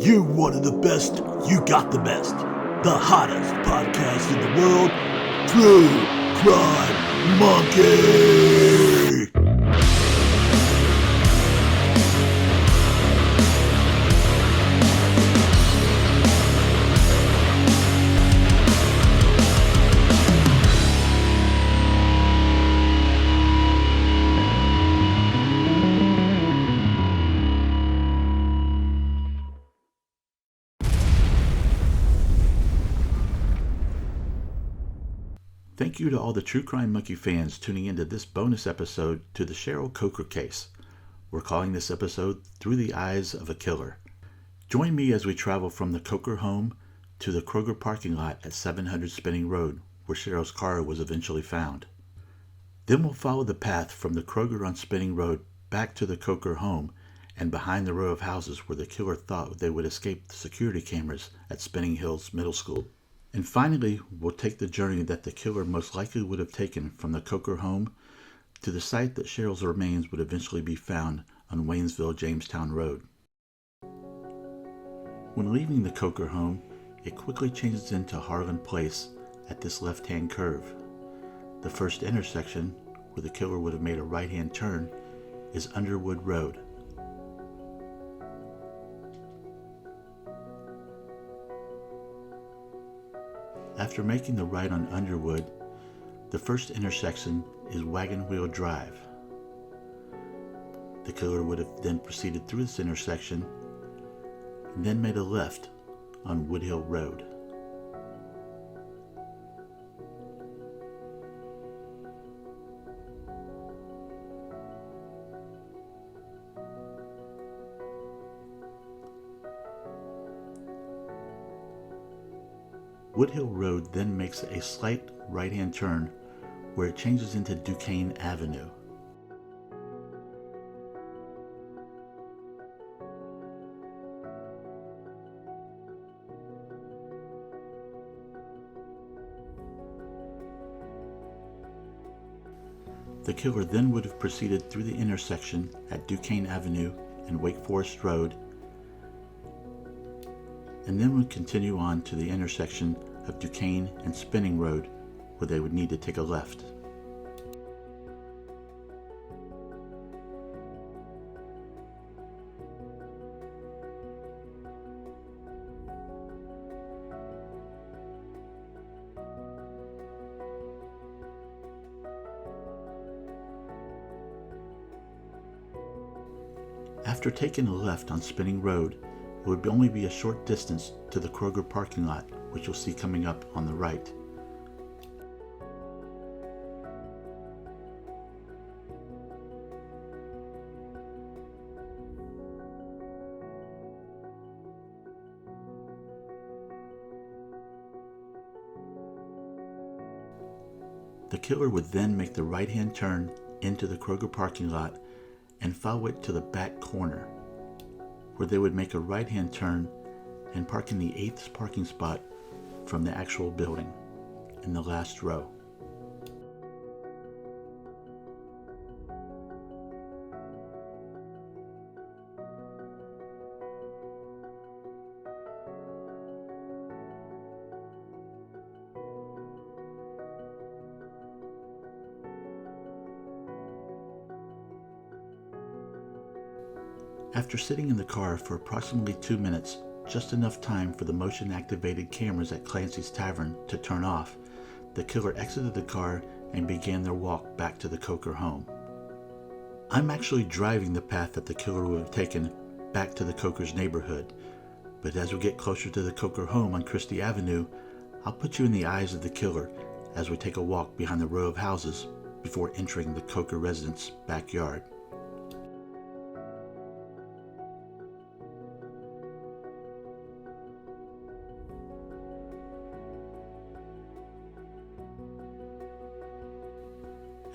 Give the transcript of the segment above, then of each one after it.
You wanted the best, you got the best. The hottest podcast in the world, True Crime Monkey! Thank you to all the True Crime Monkey fans tuning into this bonus episode to the Cheryl Coker case. We're calling this episode Through the Eyes of a Killer. Join me as we travel from the Coker home to the Kroger parking lot at 700 Spinning Road, where Cheryl's car was eventually found. Then we'll follow the path from the Kroger on Spinning Road back to the Coker home and behind the row of houses where the killer thought they would escape the security cameras at Spinning Hills Middle School. And finally, we'll take the journey that the killer most likely would have taken from the Coker home to the site that Cheryl's remains would eventually be found on Waynesville-Jamestown Road. When leaving the Coker home, it quickly changes into Harlan Place at this left-hand curve. The first intersection, where the killer would have made a right-hand turn, is Underwood Road. After making the right on Underwood, the first intersection is Wagon Wheel Drive. The killer would have then proceeded through this intersection and then made a left on Woodhill Road. Woodhill Road then makes a slight right-hand turn where it changes into Duquesne Avenue. The killer then would have proceeded through the intersection at Duquesne Avenue and Wake Forest Road, and then would continue on to the intersection of Duquesne and Spinning Road, where they would need to take a left. After taking a left on Spinning Road, it would only be a short distance to the Kroger parking lot, which you'll see coming up on the right. The killer would then make the right-hand turn into the Kroger parking lot and follow it to the back corner, where they would make a right-hand turn and park in the 8th parking spot from the actual building, in the last row. After sitting in the car for approximately 2 minutes, just enough time for the motion-activated cameras at Clancy's Tavern to turn off, the killer exited the car and began their walk back to the Coker home. I'm actually driving the path that the killer would have taken back to the Coker's neighborhood, but as we get closer to the Coker home on Christy Avenue, I'll put you in the eyes of the killer as we take a walk behind the row of houses before entering the Coker residence backyard.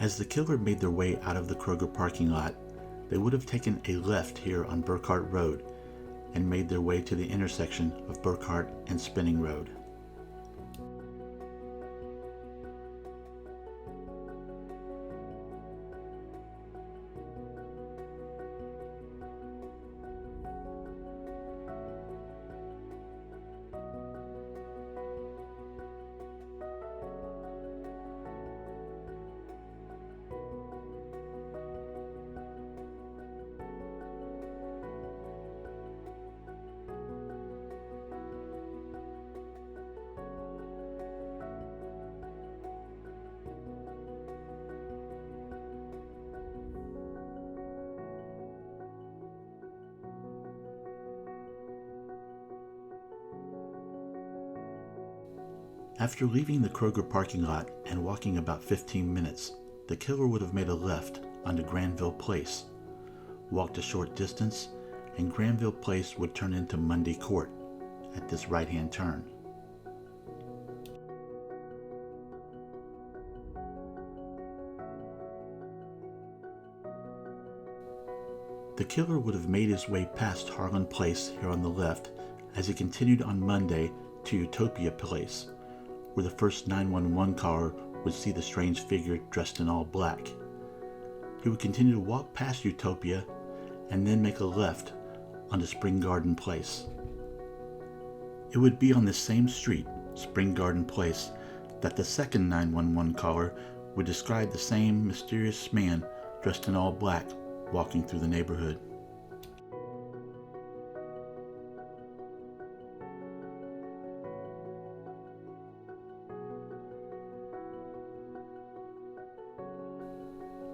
As the killer made their way out of the Kroger parking lot, they would have taken a left here on Burkhart Road and made their way to the intersection of Burkhart and Spinning Road. After leaving the Kroger parking lot and walking about 15 minutes, the killer would have made a left onto Granville Place, walked a short distance, and Granville Place would turn into Monday Court at this right-hand turn. The killer would have made his way past Harlan Place here on the left as he continued on Monday to Utopia Place, where the first 911 caller would see the strange figure dressed in all black. He would continue to walk past Utopia and then make a left onto Spring Garden Place. It would be on the same street, Spring Garden Place, that the second 911 caller would describe the same mysterious man dressed in all black walking through the neighborhood.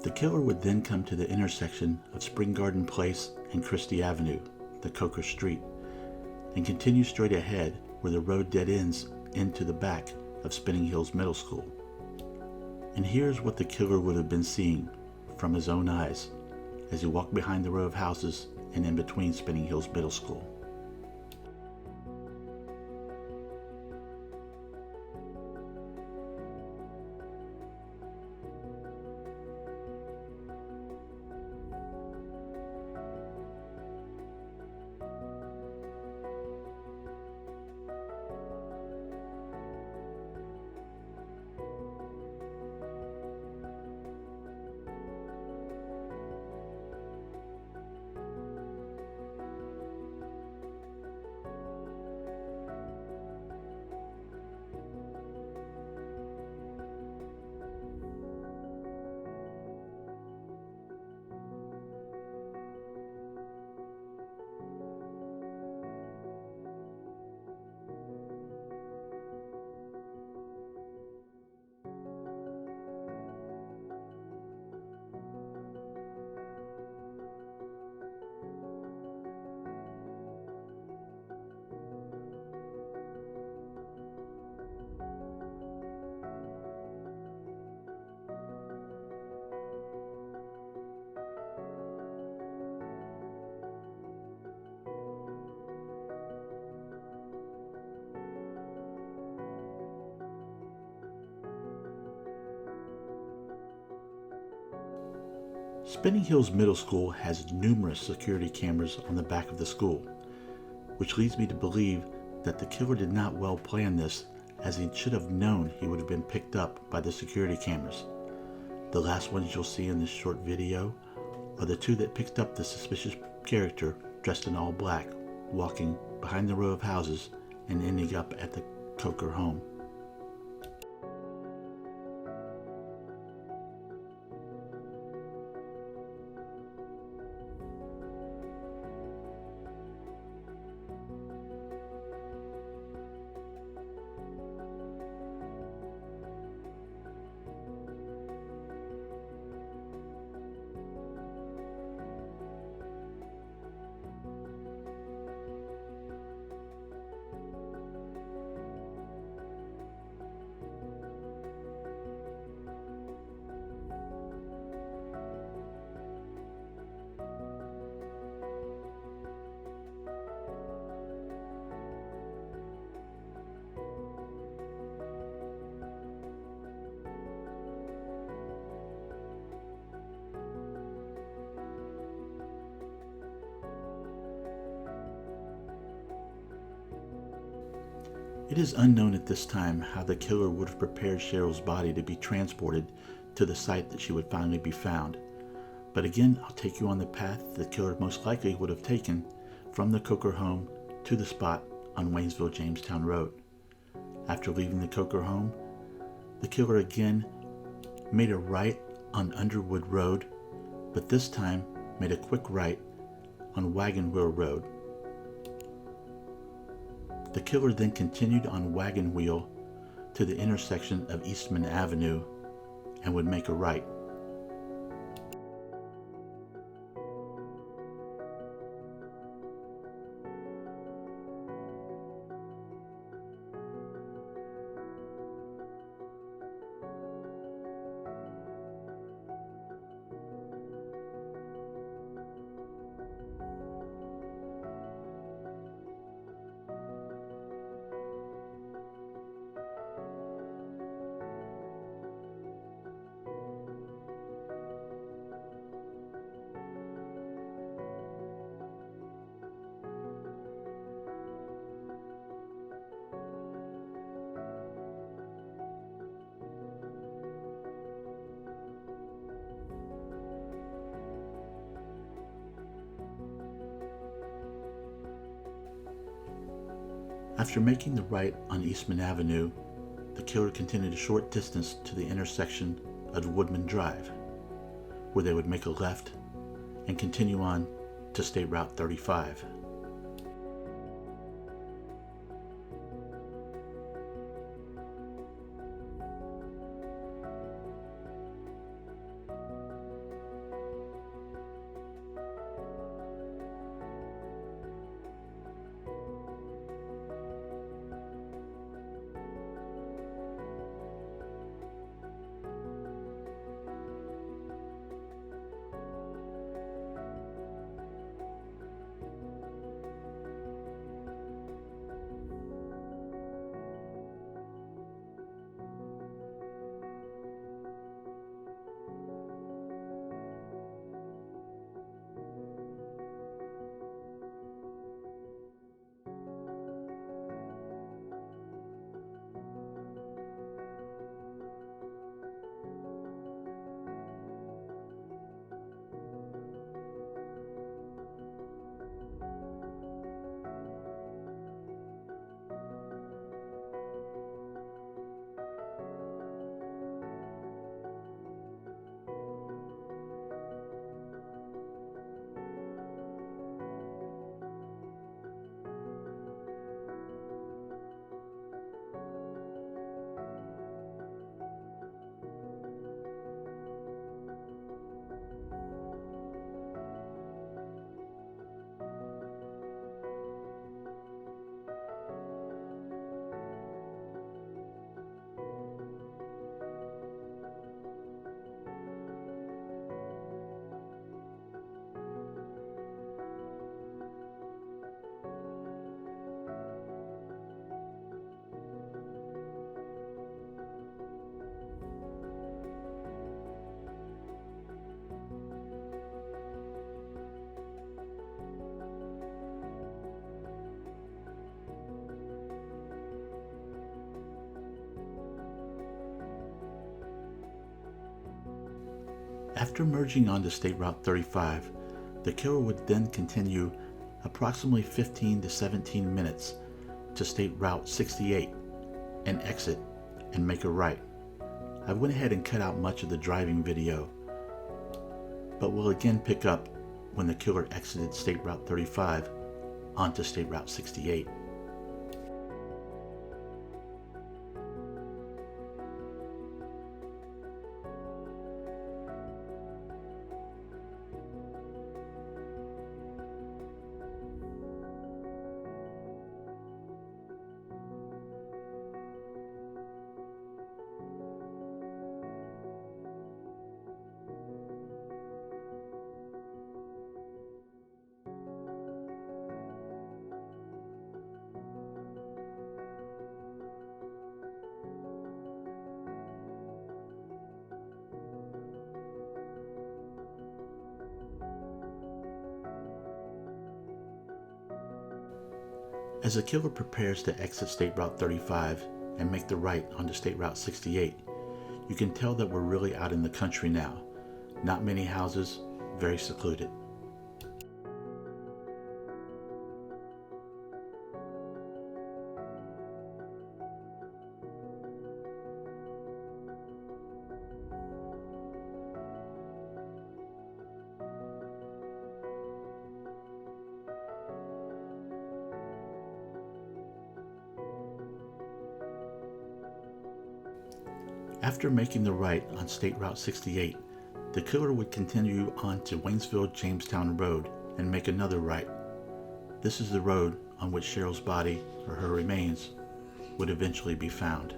The killer would then come to the intersection of Spring Garden Place and Christy Avenue, the Coker Street, and continue straight ahead where the road dead ends into the back of Spinning Hills Middle School. And here's what the killer would have been seeing from his own eyes as he walked behind the row of houses and in between Spinning Hills Middle School. Spinning Hills Middle School has numerous security cameras on the back of the school, which leads me to believe that the killer did not well plan this, as he should have known he would have been picked up by the security cameras. The last ones you'll see in this short video are the two that picked up the suspicious character dressed in all black, walking behind the row of houses and ending up at the Coker home. It is unknown at this time how the killer would have prepared Cheryl's body to be transported to the site that she would finally be found. But again, I'll take you on the path the killer most likely would have taken from the Coker home to the spot on Waynesville-Jamestown Road. After leaving the Coker home, the killer again made a right on Underwood Road, but this time made a quick right on Wagon Wheel Road. The killer then continued on Wagon Wheel to the intersection of Eastman Avenue and would make a right. After making the right on Eastman Avenue, the killer continued a short distance to the intersection of Woodman Drive, where they would make a left and continue on to State Route 35. After merging onto State Route 35, the killer would then continue approximately 15 to 17 minutes to State Route 68 and exit and make a right. I went ahead and cut out much of the driving video, but we'll again pick up when the killer exited State Route 35 onto State Route 68. As the killer prepares to exit State Route 35 and make the right onto State Route 68, you can tell that we're really out in the country now. Not many houses, very secluded. After making the right on State Route 68, the killer would continue on to Waynesville-Jamestown Road and make another right. This is the road on which Cheryl's body, or her remains, would eventually be found.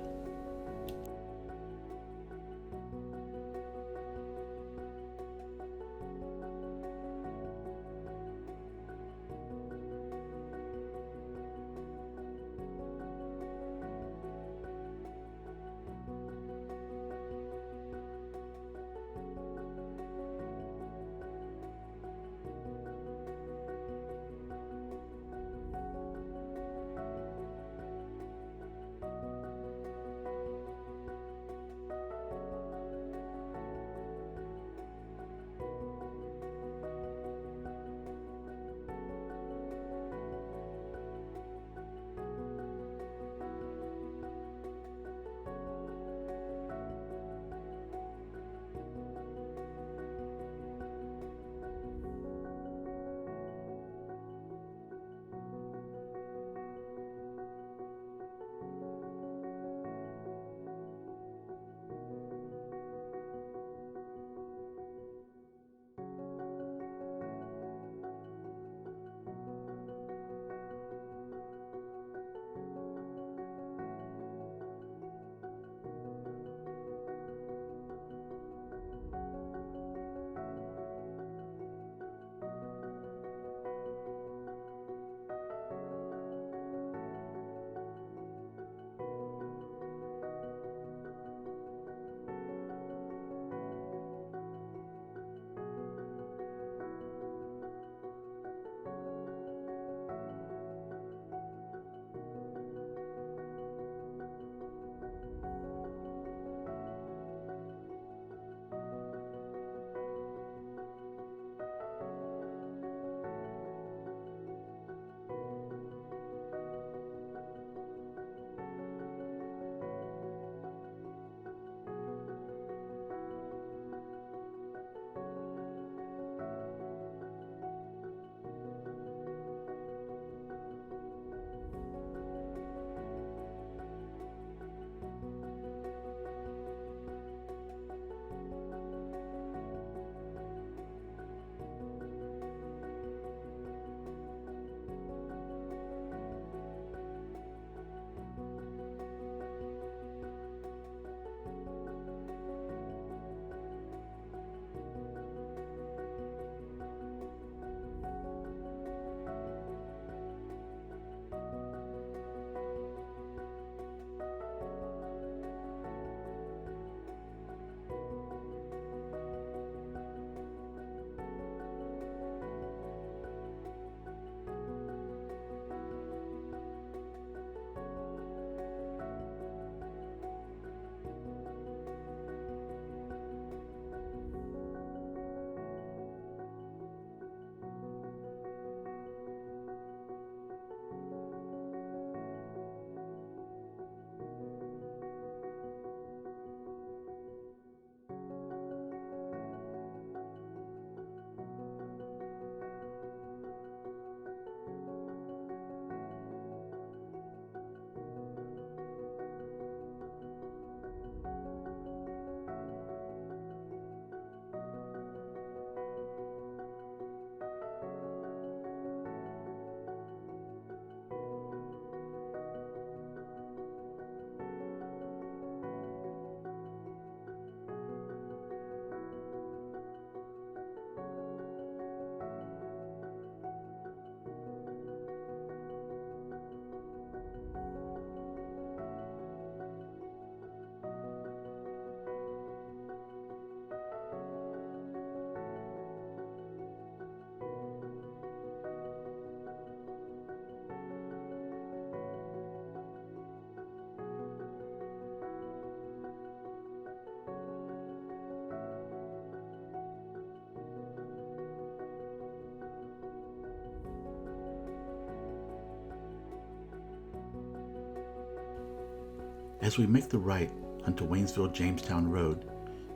As we make the right onto Waynesville-Jamestown Road,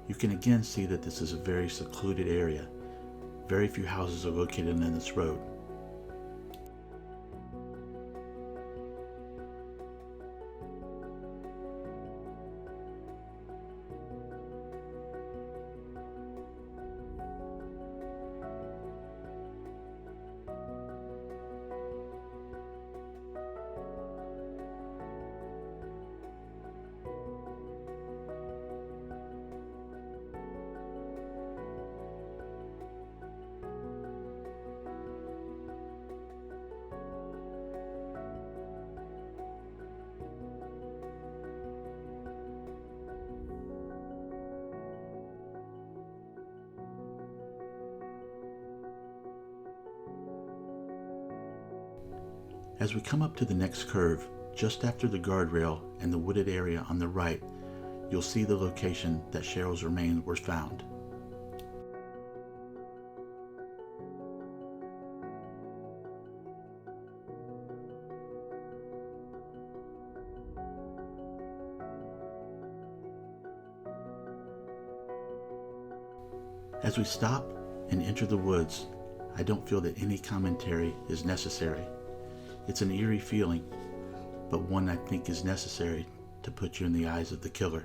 you can again see that this is a very secluded area. Very few houses are located in this road. As we come up to the next curve, just after the guardrail and the wooded area on the right, you'll see the location that Cheryl's remains were found. As we stop and enter the woods, I don't feel that any commentary is necessary. It's an eerie feeling, but one I think is necessary to put you in the eyes of the killer.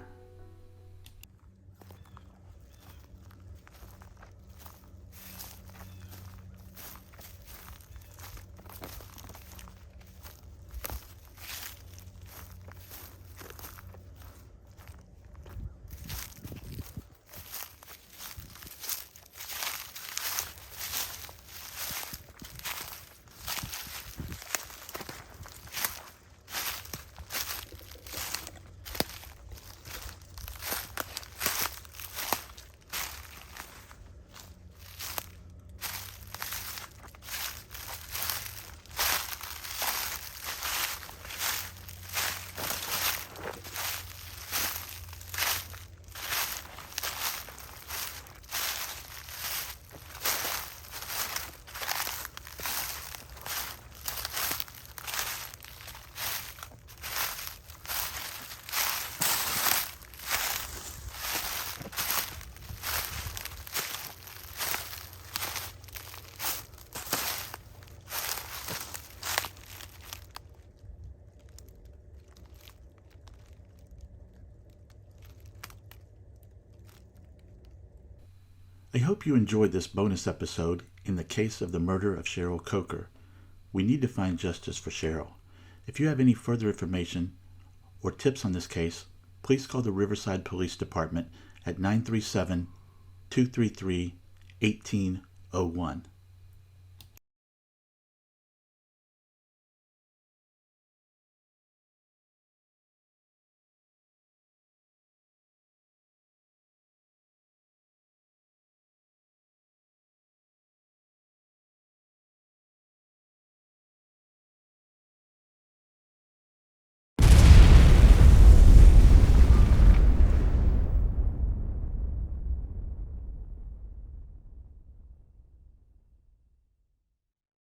I hope you enjoyed this bonus episode in the case of the murder of Cheryl Coker. We need to find justice for Cheryl. If you have any further information or tips on this case, please call the Riverside Police Department at 937-233-1801.